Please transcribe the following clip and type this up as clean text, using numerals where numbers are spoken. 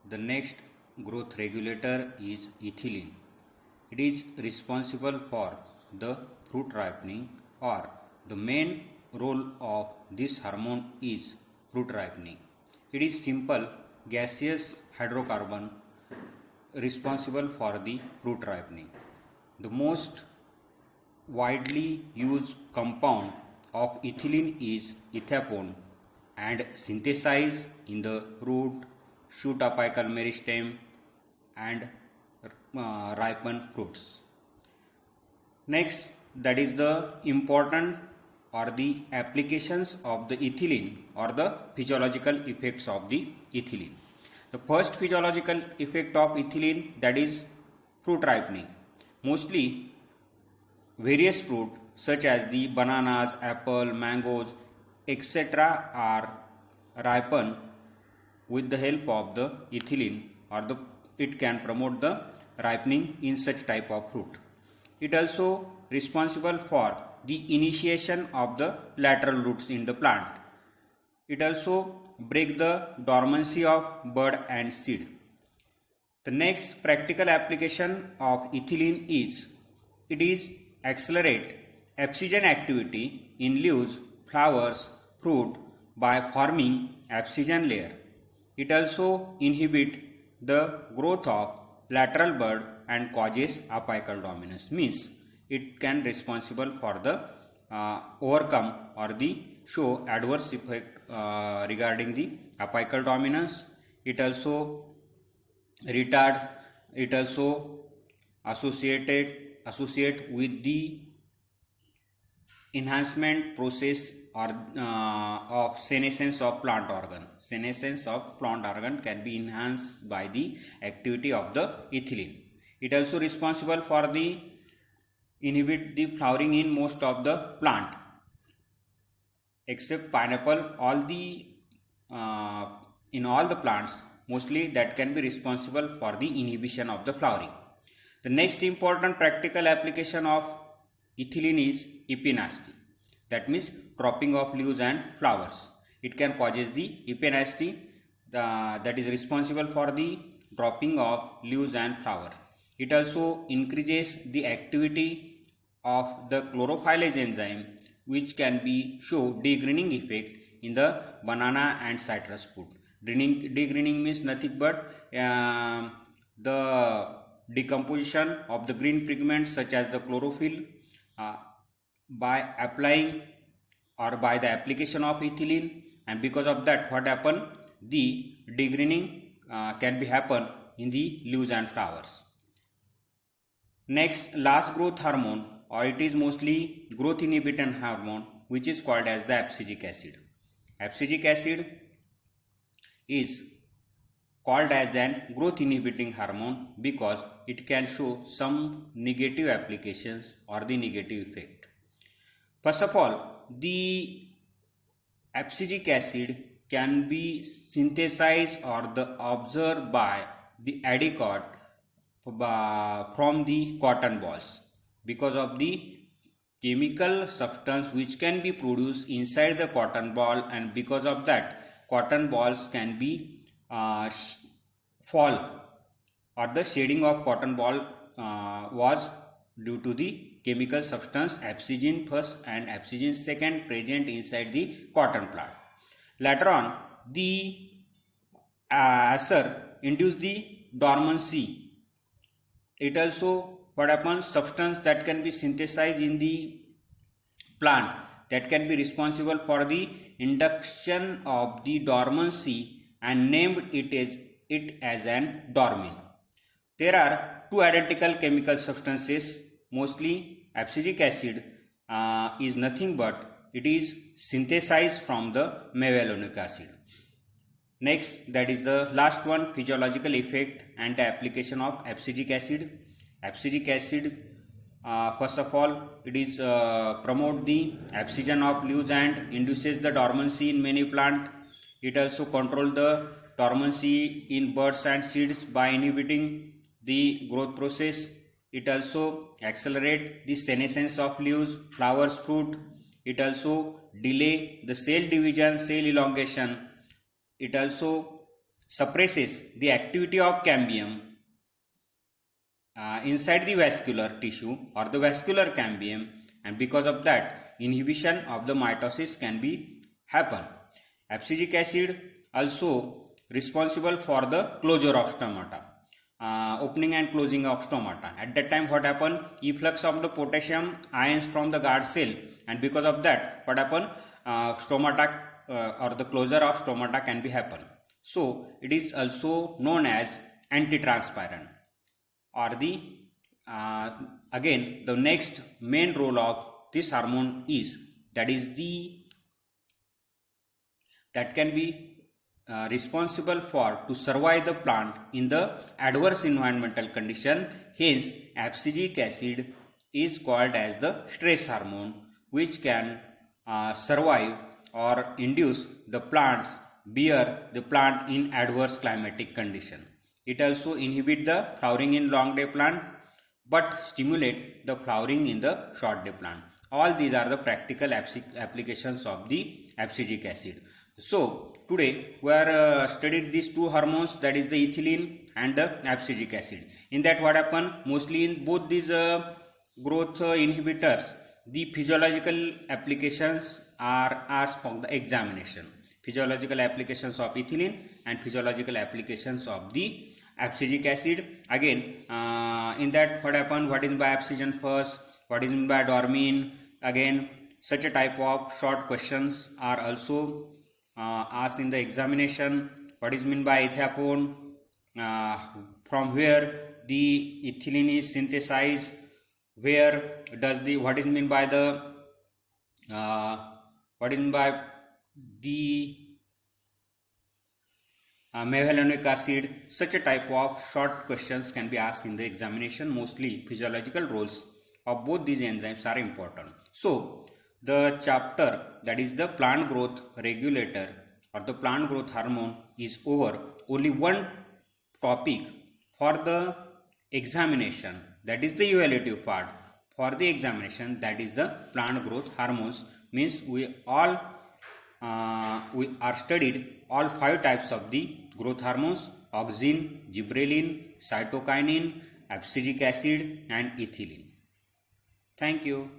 The next growth regulator is ethylene. It is responsible for the fruit ripening, or the main role of this hormone is fruit ripening. It is simple gaseous hydrocarbon responsible for the fruit ripening. The most widely used compound of ethylene is ethapone and synthesized in the root, shoot apical meristem and ripen fruits. Next, that is the important or the applications of the ethylene or the physiological effects of the ethylene. The first physiological effect of ethylene, that is fruit ripening. Mostly various fruit such as the bananas, apple, mangoes, etc. are ripened with the help of the ethylene, or it can promote the ripening in such type of fruit. It also responsible for the initiation of the lateral roots in the plant. It also break the dormancy of bud and seed. The next practical application of ethylene is it is accelerate abscission activity in leaves, flowers, fruit by forming abscission layer. It also inhibit the growth of lateral bud and causes apical dominance. Means it can responsible for the overcome or the show adverse effect regarding the apical dominance. It also retards, it also associate with the enhancement process or of senescence of plant organ. Senescence of plant organ can be enhanced by the activity of the ethylene. It also responsible for the inhibit the flowering in most of the plant except pineapple. All the in all the plants mostly that can be responsible for the inhibition of the flowering. The next important practical application of ethylene is epinasty. That means dropping of leaves and flowers. It can causes the epinasty that is responsible for the dropping of leaves and flower. It also increases the activity of the chlorophyllase enzyme, which can be show degreening effect in the banana and citrus fruit. Degreening means nothing but the decomposition of the green pigments such as the chlorophyll by applying or by the application of ethylene, and because of that what happen, the degreening can be happen in the leaves and flowers. Next, last growth hormone, or it is mostly growth inhibiting hormone, which is called as the abscisic acid. Abscisic acid is called as an growth inhibiting hormone because it can show some negative applications or the negative effect. First of all, the abscisic acid can be synthesized or the observed by the adipose from the cotton balls because of the chemical substance which can be produced inside the cotton ball, and because of that cotton balls can be fall, or the shading of cotton ball was due to the chemical substance abscissin first and abscissin second present inside the cotton plant. Later on, the acer induce the dormancy. It also what happens, substance that can be synthesized in the plant that can be responsible for the induction of the dormancy and named it as an dormin. There are two identical chemical substances. Mostly abscisic acid is nothing but it is synthesized from the mevaloic acid. Next, that is the last one, physiological effect and the application of abscisic acid. Abscisic acid, first of all, it is promote the abscission of leaves and induces the dormancy in many plants. It also control the dormancy in buds and seeds by inhibiting the growth process. It also accelerate the senescence of leaves, flowers, fruit. It also delay the cell division, cell elongation. It also suppresses the activity of cambium inside the vascular tissue or the vascular cambium, and because of that inhibition of the mitosis can be happen. Abscisic acid also responsible for the closure of stomata, opening and closing of stomata. At that time what happen, efflux of the potassium ions from the guard cell, and because of that what happen, stomata or the closure of stomata can be happen. So it is also known as antitranspirin, or the again the next main role of this hormone is that can be responsible for to survive the plant in the adverse environmental condition. Hence abscisic acid is called as the stress hormone, which can survive or induce the plants bear the plant in adverse climatic condition. It also inhibit the flowering in long day plant but stimulate the flowering in the short day plant. All these are the practical applications of the abscisic acid. So today we are studied these two hormones, that is the ethylene and the abscisic acid. In that what happen, mostly in both these growth inhibitors, the physiological applications are asked from the examination. Physiological applications of ethylene and physiological applications of the abscisic acid. Again in that what happen, what is by abscission first, what is by dormine. Again such a type of short questions are also asked in the examination. What is meant by ethapone, from where the ethylene is synthesized, where does the what is meant by the what is meant by the mevalonic acid. Such a type of short questions can be asked in the examination. Mostly physiological roles of both these enzymes are important. So the chapter, that is the plant growth regulator or the plant growth hormone, is over. Only one topic for the examination, that is the evaluative part for the examination, that is the plant growth hormones. Means we are studied all 5 types of the growth hormones: auxin, gibberellin, cytokinin, abscisic acid and ethylene. Thank you.